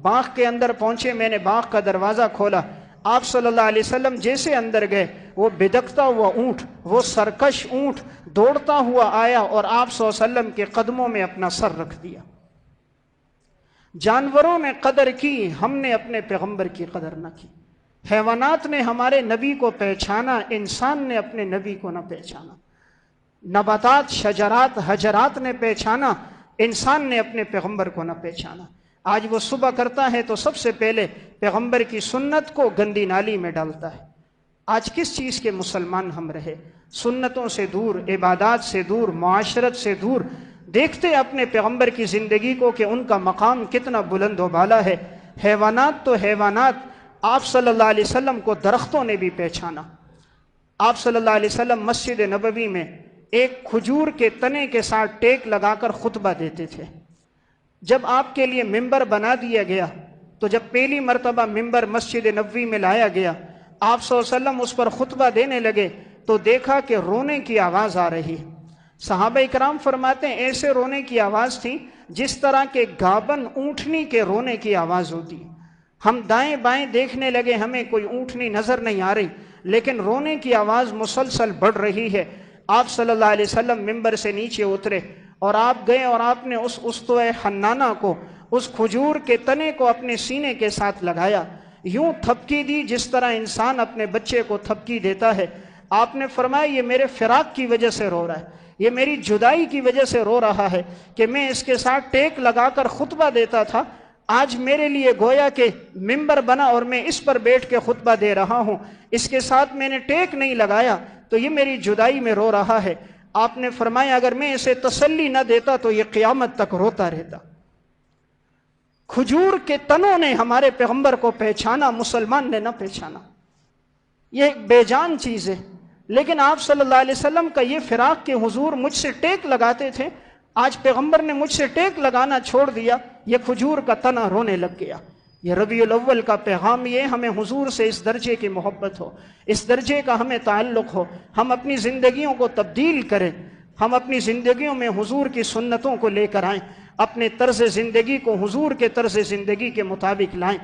Speaker 1: باغ کے اندر پہنچے، میں نے باغ کا دروازہ کھولا، آپ صلی اللہ علیہ وسلم جیسے اندر گئے وہ بدکتا ہوا اونٹ، وہ سرکش اونٹ دوڑتا ہوا آیا اور آپ صلی اللہ علیہ وسلم کے قدموں میں اپنا سر رکھ دیا۔ جانوروں نے قدر کی، ہم نے اپنے پیغمبر کی قدر نہ کی۔ حیوانات نے ہمارے نبی کو پہچانا، انسان نے اپنے نبی کو نہ پہچانا۔ نباتات، شجرات، حجرات نے پہچانا، انسان نے اپنے پیغمبر کو نہ پہچانا۔ آج وہ صبح کرتا ہے تو سب سے پہلے پیغمبر کی سنت کو گندی نالی میں ڈالتا ہے۔ آج کس چیز کے مسلمان ہم رہے؟ سنتوں سے دور، عبادات سے دور، معاشرت سے دور، دیکھتے اپنے پیغمبر کی زندگی کو کہ ان کا مقام کتنا بلند و بالا ہے۔ حیوانات تو حیوانات، آپ صلی اللہ علیہ وسلم کو درختوں نے بھی پہچانا۔ آپ صلی اللہ علیہ وسلم مسجد نبوی میں ایک کھجور کے تنے کے ساتھ ٹیک لگا کر خطبہ دیتے تھے۔ جب آپ کے لیے ممبر بنا دیا گیا تو جب پہلی مرتبہ ممبر مسجد نبوی میں لایا گیا، آپ صلی اللہ علیہ وسلم اس پر خطبہ دینے لگے تو دیکھا کہ رونے کی آواز آ رہی ہے۔ صحابہ اکرام فرماتے ہیں ایسے رونے کی آواز تھی جس طرح کے گابن اونٹنی کے رونے کی آواز ہوتی۔ ہم دائیں بائیں دیکھنے لگے، ہمیں کوئی اونٹنی نظر نہیں آ رہی، لیکن رونے کی آواز مسلسل بڑھ رہی ہے۔ آپ صلی اللہ علیہ وسلم ممبر سے نیچے اترے اور آپ گئے اور آپ نے اس اسطوہ حنانہ کو، اس کھجور کے تنے کو اپنے سینے کے ساتھ لگایا، یوں تھپکی دی جس طرح انسان اپنے بچے کو تھپکی دیتا ہے۔ آپ نے فرمایا یہ میرے فراق کی وجہ سے رو رہا ہے، یہ میری جدائی کی وجہ سے رو رہا ہے کہ میں اس کے ساتھ ٹیک لگا کر خطبہ دیتا تھا، آج میرے لیے گویا کہ ممبر بنا اور میں اس پر بیٹھ کے خطبہ دے رہا ہوں، اس کے ساتھ میں نے ٹیک نہیں لگایا تو یہ میری جدائی میں رو رہا ہے۔ آپ نے فرمایا اگر میں اسے تسلی نہ دیتا تو یہ قیامت تک روتا رہتا۔ کھجور کے تنوں نے ہمارے پیغمبر کو پہچانا، مسلمان نے نہ پہچانا۔ یہ ایک بے جان چیز ہے، لیکن آپ صلی اللہ علیہ وسلم کا یہ فراق کہ حضور مجھ سے ٹیک لگاتے تھے، آج پیغمبر نے مجھ سے ٹیک لگانا چھوڑ دیا، یہ کھجور کا تنا رونے لگ گیا۔ یہ ربیع الاول کا پیغام یہ ہمیں حضور سے اس درجے کی محبت ہو، اس درجے کا ہمیں تعلق ہو، ہم اپنی زندگیوں کو تبدیل کریں، ہم اپنی زندگیوں میں حضور کی سنتوں کو لے کر آئیں، اپنے طرز زندگی کو حضور کے طرز زندگی کے مطابق لائیں۔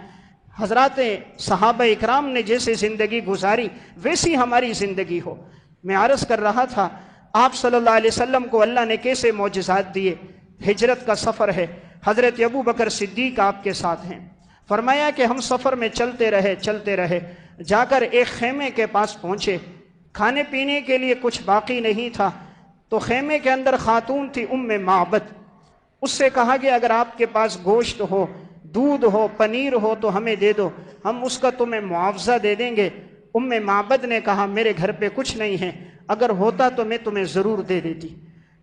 Speaker 1: حضرات صحابہ اکرام نے جیسے زندگی گزاری ویسی ہماری زندگی ہو۔ میں عرض کر رہا تھا آپ صلی اللہ علیہ وسلم کو اللہ نے کیسے معجزات دیے۔ ہجرت کا سفر ہے، حضرت ابو بکر صدیق آپ کے ساتھ ہیں۔ فرمایا کہ ہم سفر میں چلتے رہے، جا کر ایک خیمے کے پاس پہنچے، کھانے پینے کے لیے کچھ باقی نہیں تھا، تو خیمے کے اندر خاتون تھی معبد، اس سے کہا گیا اگر آپ کے پاس گوشت ہو، دودھ ہو، پنیر ہو تو ہمیں دے دو، ہم اس کا تمہیں معاوضہ دے دیں گے۔ معبد نے کہا میرے گھر پہ کچھ نہیں ہے، اگر ہوتا تو میں تمہیں ضرور دے دیتی۔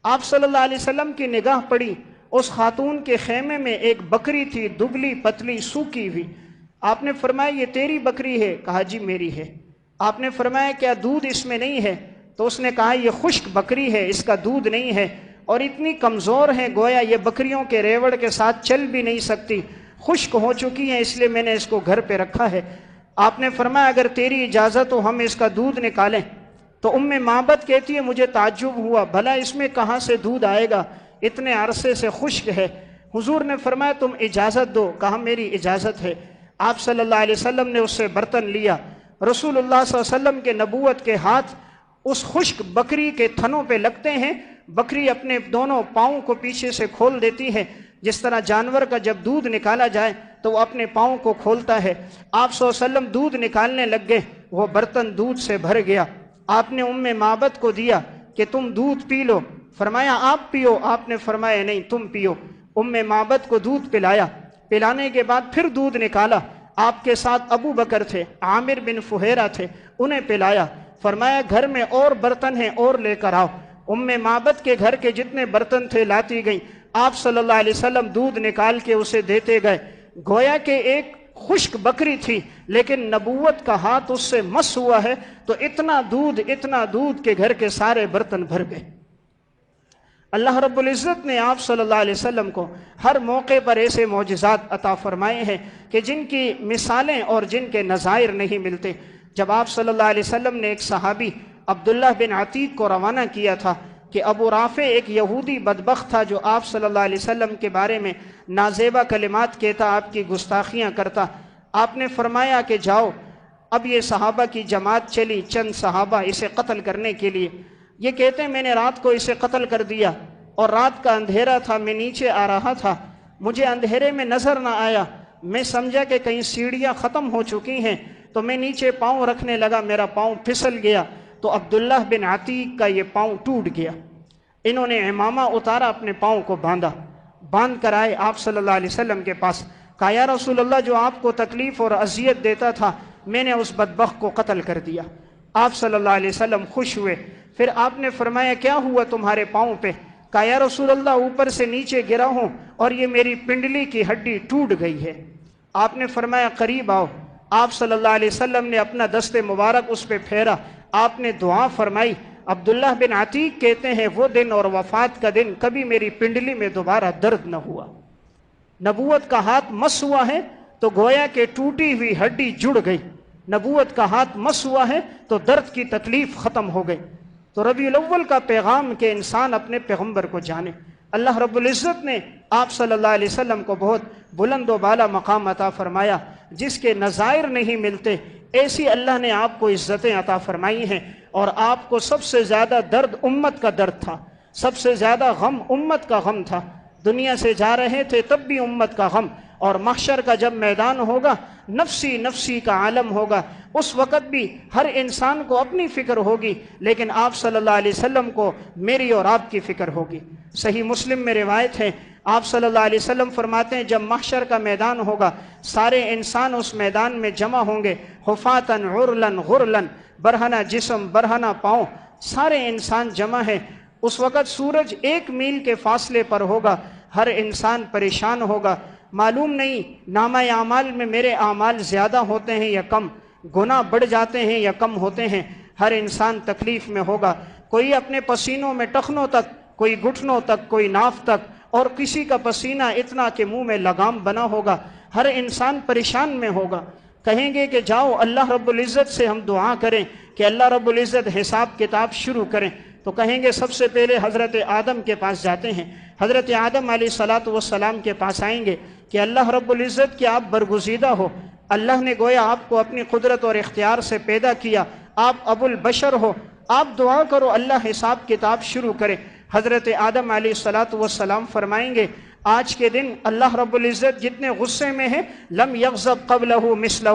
Speaker 1: آپ صلی اللہ علیہ وسلم کی نگاہ پڑی، اس خاتون کے خیمے میں ایک بکری تھی، دبلی پتلی سوکھی ہوئی۔ آپ نے فرمایا یہ تیری بکری ہے؟ کہا جی میری ہے۔ آپ نے فرمایا کیا دودھ اس میں نہیں ہے؟ تو اس نے کہا یہ خشک بکری ہے، اس کا دودھ نہیں ہے، اور اتنی کمزور ہے گویا یہ بکریوں کے ریوڑ کے ساتھ چل بھی نہیں سکتی، خشک ہو چکی ہیں، اس لیے میں نے اس کو گھر پہ رکھا ہے۔ آپ نے فرمایا اگر تیری اجازت ہو ہم اس کا دودھ نکالیں۔ تو معبد کہتی ہے مجھے تعجب ہوا، بھلا اس میں کہاں سے دودھ آئے گا، اتنے عرصے سے خشک ہے۔ حضور نے فرمایا تم اجازت دو، کہا میری اجازت ہے۔ آپ صلی اللہ علیہ وسلم نے اس سے برتن لیا، رسول اللہ صلی اللہ علیہ وسلم کے نبوت کے ہاتھ اس خشک بکری کے تھنوں پہ لگتے ہیں، بکری اپنے دونوں پاؤں کو پیچھے سے کھول دیتی ہے، جس طرح جانور کا جب دودھ نکالا جائے تو وہ اپنے پاؤں کو کھولتا ہے۔ آپ صلی اللہ علیہ وسلم دودھ نکالنے لگ گئے، وہ برتن دودھ سے بھر گیا۔ آپ نے معبد کو دیا کہ تم دودھ پی لو، فرمایا آپ پیو، آپ نے فرمایا نہیں تم پیو۔ معبد کو دودھ پلایا، پلانے کے بعد پھر دودھ نکالا، آپ کے ساتھ ابو بکر تھے، عامر بن فہیرہ تھے، انہیں پلایا، فرمایا گھر میں اور برتن ہیں اور لے کر آؤ۔ معبد کے گھر کے جتنے برتن تھے لاتی گئیں، آپ صلی اللہ علیہ وسلم دودھ نکال کے اسے دیتے گئے۔ گویا کہ ایک خشک بکری تھی لیکن نبوت کا ہاتھ اس سے مس ہوا ہے، تو اتنا دودھ کہ گھر کے سارے برتن بھر گئے۔ اللہ رب العزت نے آپ صلی اللہ علیہ وسلم کو ہر موقع پر ایسے معجزات عطا فرمائے ہیں کہ جن کی مثالیں اور جن کے نظائر نہیں ملتے۔ جب آپ صلی اللہ علیہ وسلم نے ایک صحابی عبداللہ بن عتیق کو روانہ کیا تھا کہ ابو رافع ایک یہودی بدبخت تھا جو آپ صلی اللہ علیہ وسلم کے بارے میں نازیبا کلمات کہتا، آپ کی گستاخیاں کرتا، آپ نے فرمایا کہ جاؤ۔ اب یہ صحابہ کی جماعت چلی، چند صحابہ اسے قتل کرنے کے لیے۔ یہ کہتے ہیں میں نے رات کو اسے قتل کر دیا، اور رات کا اندھیرا تھا، میں نیچے آ رہا تھا، مجھے اندھیرے میں نظر نہ آیا، میں سمجھا کہ کہیں سیڑھیاں ختم ہو چکی ہیں، تو میں نیچے پاؤں رکھنے لگا، میرا پاؤں پھسل گیا، تو عبداللہ بن عتیق کا یہ پاؤں ٹوٹ گیا۔ انہوں نے عمامہ اتارا، اپنے پاؤں کو باندھ کر آئے آپ صلی اللہ علیہ وسلم کے پاس، کہا یا رسول اللہ جو آپ کو تکلیف اور اذیت دیتا تھا میں نے اس بدبخت کو قتل کر دیا۔ آپ صلی اللہ علیہ وسلم خوش ہوئے، پھر آپ نے فرمایا کیا ہوا تمہارے پاؤں پہ؟ کہا یا رسول اللہ اوپر سے نیچے گرا ہوں اور یہ میری پنڈلی کی ہڈی ٹوٹ گئی ہے۔ آپ نے فرمایا قریب آؤ۔ آپ صلی اللہ علیہ وسلم نے اپنا دست مبارک اس پہ پھیرا، آپ نے دعا فرمائی۔ عبداللہ بن عتیق کہتے ہیں وہ دن اور وفات کا دن کبھی میری پنڈلی میں دوبارہ درد نہ ہوا۔ نبوت کا ہاتھ مس ہوا ہے تو گویا کہ ٹوٹی ہوئی ہڈی جڑ گئی، نبوت کا ہاتھ مس ہوا ہے تو درد کی تکلیف ختم ہو گئی۔ تو ربیع الاول کا پیغام کہ انسان اپنے پیغمبر کو جانے۔ اللہ رب العزت نے آپ صلی اللہ علیہ وسلم کو بہت بلند و بالا مقام عطا فرمایا جس کے نظائر نہیں ملتے، ایسی اللہ نے آپ کو عزتیں عطا فرمائی ہیں، اور آپ کو سب سے زیادہ درد امت کا درد تھا، سب سے زیادہ غم امت کا غم تھا۔ دنیا سے جا رہے تھے تب بھی امت کا غم، اور محشر کا جب میدان ہوگا، نفسی نفسی کا عالم ہوگا، اس وقت بھی ہر انسان کو اپنی فکر ہوگی، لیکن آپ صلی اللہ علیہ وسلم کو میری اور آپ کی فکر ہوگی۔ صحیح مسلم میں روایت ہے، آپ صلی اللہ علیہ وسلم فرماتے ہیں جب محشر کا میدان ہوگا سارے انسان اس میدان میں جمع ہوں گے، حفاتن عرلن غرلن، برہنہ جسم برہنہ پاؤں، سارے انسان جمع ہیں۔ اس وقت سورج 1 میل کے فاصلے پر ہوگا، ہر انسان پریشان ہوگا، معلوم نہیں نامہ اعمال میں میرے اعمال زیادہ ہوتے ہیں یا کم، گناہ بڑھ جاتے ہیں یا کم ہوتے ہیں، ہر انسان تکلیف میں ہوگا، کوئی اپنے پسینوں میں ٹخنوں تک، کوئی گھٹنوں تک، کوئی ناف تک، اور کسی کا پسینہ اتنا کہ منہ میں لگام بنا ہوگا، ہر انسان پریشان میں ہوگا۔ کہیں گے کہ جاؤ اللہ رب العزت سے ہم دعا کریں کہ اللہ رب العزت حساب کتاب شروع کریں، تو کہیں گے سب سے پہلے حضرت آدم کے پاس جاتے ہیں، حضرت آدم علیہ السلام کے پاس آئیں گے کہ اللہ رب العزت کہ آپ برگزیدہ ہو، اللہ نے گویا آپ کو اپنی قدرت اور اختیار سے پیدا کیا، آپ ابو البشر ہو، آپ دعا کرو اللہ حساب کتاب شروع کرے۔ حضرت آدم علیہ السلام فرمائیں گے آج کے دن اللہ رب العزت جتنے غصے میں ہے، لم یغضب قبلہ مثلہ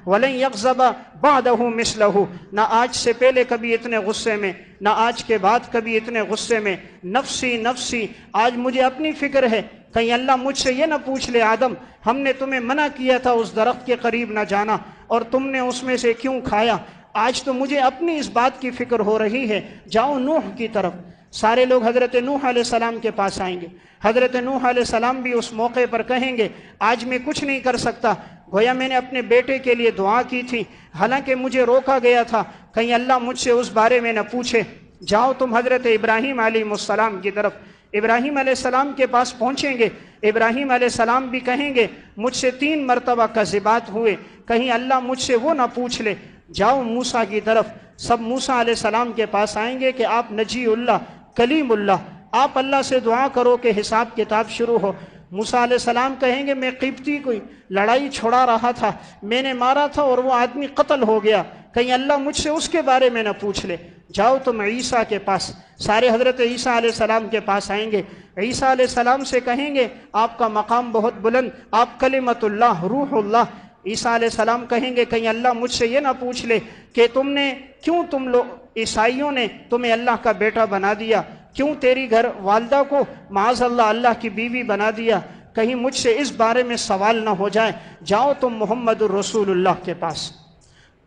Speaker 1: ولن یغضب بعدہ مثلہ، نہ آج سے پہلے کبھی اتنے غصے میں، نہ آج کے بعد کبھی اتنے غصے میں. نفسی نفسی، آج مجھے اپنی فکر ہے، کہیں اللہ مجھ سے یہ نہ پوچھ لے آدم ہم نے تمہیں منع کیا تھا اس درخت کے قریب نہ جانا اور تم نے اس میں سے کیوں کھایا. آج تو مجھے اپنی اس بات کی فکر ہو رہی ہے. جاؤ نوح کی طرف. سارے لوگ حضرت نوح علیہ السلام کے پاس آئیں گے. حضرت نوح علیہ السلام بھی اس موقع پر کہیں گے آج میں کچھ نہیں کر سکتا، گویا میں نے اپنے بیٹے کے لیے دعا کی تھی، حالانکہ مجھے روکا گیا تھا، کہیں اللہ مجھ سے اس بارے میں نہ پوچھے. جاؤ تم حضرت ابراہیم علیہ السلام کی طرف. ابراہیم علیہ السلام کے پاس پہنچیں گے. ابراہیم علیہ السلام بھی کہیں گے مجھ سے 3 مرتبہ کذبات ہوئے، کہیں اللہ مجھ سے وہ نہ پوچھ لے. جاؤ موسیٰ کی طرف. سب موسیٰ علیہ السلام کے پاس آئیں گے کہ آپ نجی اللہ، کلیم اللہ، آپ اللہ سے دعا کرو کہ حساب کتاب شروع ہو. موسیٰ علیہ السلام کہیں گے میں قبطی کوئی لڑائی چھڑا رہا تھا، میں نے مارا تھا اور وہ آدمی قتل ہو گیا، کہیں اللہ مجھ سے اس کے بارے میں نہ پوچھ لے. جاؤ تم عیسیٰ کے پاس. سارے حضرت عیسیٰ علیہ السلام کے پاس آئیں گے. عیسیٰ علیہ السلام سے کہیں گے آپ کا مقام بہت بلند، آپ کلمت اللہ، روح اللہ. عیسیٰ علیہ السلام کہیں گے کہیں اللہ مجھ سے یہ نہ پوچھ لے کہ تم لوگ عیسائیوں نے تمہیں اللہ کا بیٹا بنا دیا، کیوں تیری گھر والدہ کو معاذ اللہ اللہ کی بیوی بنا دیا، کہیں مجھ سے اس بارے میں سوال نہ ہو جائے. جاؤ تم محمد الرسول اللہ کے پاس.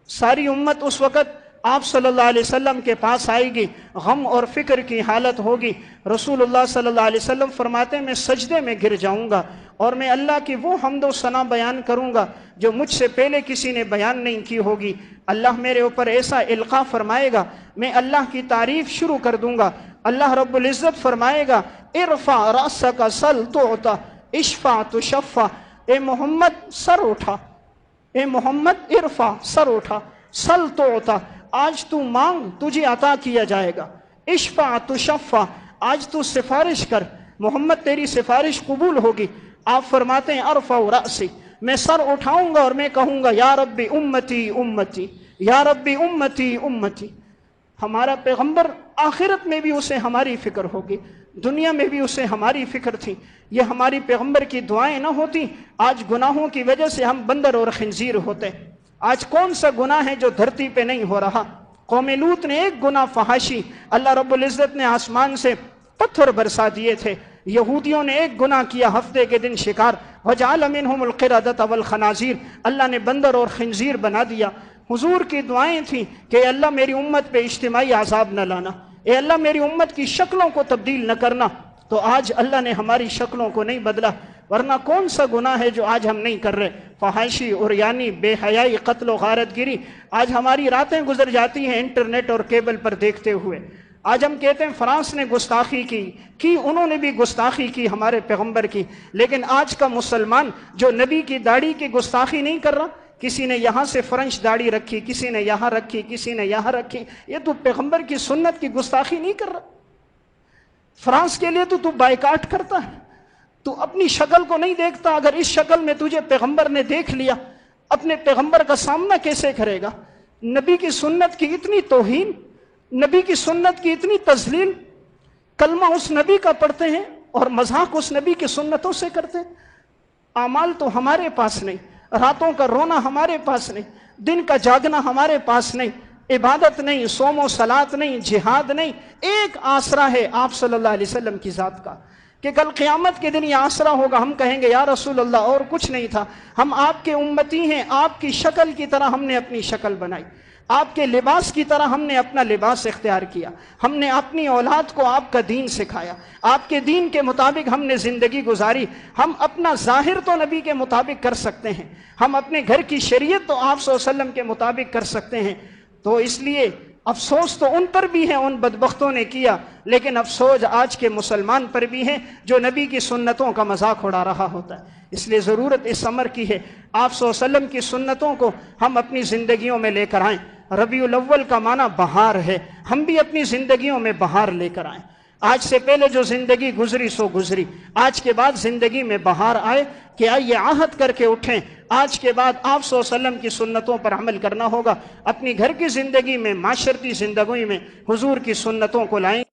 Speaker 1: ساری امت اس وقت آپ صلی اللہ علیہ وسلم کے پاس آئے گی، غم اور فکر کی حالت ہوگی. رسول اللہ صلی اللہ علیہ وسلم فرماتے ہیں میں سجدے میں گر جاؤں گا اور میں اللہ کی وہ حمد و ثنا بیان کروں گا جو مجھ سے پہلے کسی نے بیان نہیں کی ہوگی. اللہ میرے اوپر ایسا القاء فرمائے گا، میں اللہ کی تعریف شروع کر دوں گا. اللہ رب العزت فرمائے گا ارفع رأسک سل تعطا اشفع تشفع. اے محمد سر اٹھا، اے محمد ارفع سر اٹھا، سل تعطا، آج تو مانگ تجھے عطا کیا جائے گا. اشفع تشفع، آج تو سفارش کر، محمد تیری سفارش قبول ہوگی. آپ فرماتے ہیں ارفع رأسی، میں سر اٹھاؤں گا اور میں کہوں گا یا رب امتی امتی، یا رب امتی امتی. ہمارا پیغمبر آخرت میں بھی اسے ہماری فکر ہوگی، دنیا میں بھی اسے ہماری فکر تھی. یہ ہماری پیغمبر کی دعائیں نہ ہوتی آج گناہوں کی وجہ سے ہم بندر اور خنزیر ہوتے. آج کون سا گناہ ہے جو دھرتی پہ نہیں ہو رہا؟ قوم لوط نے ایک گناہ فحاشی، اللہ رب العزت نے آسمان سے پتھر برسا دیے تھے. یہودیوں نے ایک گناہ کیا، ہفتے کے دن شکار، وجعل منہم القردۃ والخنازیر، اللہ نے بندر اور خنزیر بنا دیا. حضور کی دعائیں تھیں کہ اے اللہ میری امت پہ اجتماعی عذاب نہ لانا، اے اللہ میری امت کی شکلوں کو تبدیل نہ کرنا. تو آج اللہ نے ہماری شکلوں کو نہیں بدلا، ورنہ کون سا گناہ ہے جو آج ہم نہیں کر رہے؟ فحاشی، عریانی، بے حیائی، قتل و غارت گیری. آج ہماری راتیں گزر جاتی ہیں انٹرنیٹ اور کیبل پر دیکھتے ہوئے. آج ہم کہتے ہیں فرانس نے گستاخی کی انہوں نے بھی گستاخی کی ہمارے پیغمبر کی. لیکن آج کا مسلمان جو نبی کی داڑھی کی گستاخی نہیں کر رہا، کسی نے یہاں سے فرنچ داڑھی رکھی، کسی نے یہاں رکھی، کسی نے یہاں رکھی، یہ تو پیغمبر کی سنت کی گستاخی نہیں کر رہا. فرانس کے لیے تو بائیکاٹ کرتا ہے، تو اپنی شکل کو نہیں دیکھتا. اگر اس شکل میں تجھے پیغمبر نے دیکھ لیا، اپنے پیغمبر کا سامنا کیسے کرے گا؟ نبی کی سنت کی اتنی توہین، نبی کی سنت کی اتنی تذلیل. کلمہ اس نبی کا پڑھتے ہیں اور مذاق اس نبی کی سنتوں سے کرتے ہیں. اعمال تو ہمارے پاس نہیں، راتوں کا رونا ہمارے پاس نہیں، دن کا جاگنا ہمارے پاس نہیں، عبادت نہیں، صوم و صلات نہیں، جہاد نہیں. ایک آسرا ہے آپ صلی اللہ علیہ وسلم کی ذات کا کہ کل قیامت کے دن یہ آسرا ہوگا، ہم کہیں گے یا رسول اللہ اور کچھ نہیں تھا، ہم آپ کے امتی ہیں، آپ کی شکل کی طرح ہم نے اپنی شکل بنائی، آپ کے لباس کی طرح ہم نے اپنا لباس اختیار کیا، ہم نے اپنی اولاد کو آپ کا دین سکھایا، آپ کے دین کے مطابق ہم نے زندگی گزاری. ہم اپنا ظاہر تو نبی کے مطابق کر سکتے ہیں، ہم اپنے گھر کی شریعت تو آپ صلی اللہ علیہ وسلم کے مطابق کر سکتے ہیں. تو اس لیے افسوس تو ان پر بھی ہے، ان بدبختوں نے کیا، لیکن افسوس آج کے مسلمان پر بھی ہے جو نبی کی سنتوں کا مذاق اڑا رہا ہوتا ہے. اس لیے ضرورت اس امر کی ہے آپ صلی اللہ علیہ وسلم کی سنتوں کو ہم اپنی زندگیوں میں لے کر آئیں. ربیع الاول کا معنی بہار ہے، ہم بھی اپنی زندگیوں میں بہار لے کر آئیں. آج سے پہلے جو زندگی گزری سو گزری، آج کے بعد زندگی میں بہار آئے کہ آئیے عہد کر کے اٹھیں. آج کے بعد آپ صلی اللہ علیہ وسلم کی سنتوں پر عمل کرنا ہوگا. اپنی گھر کی زندگی میں، معاشرتی زندگی میں حضور کی سنتوں کو لائیں.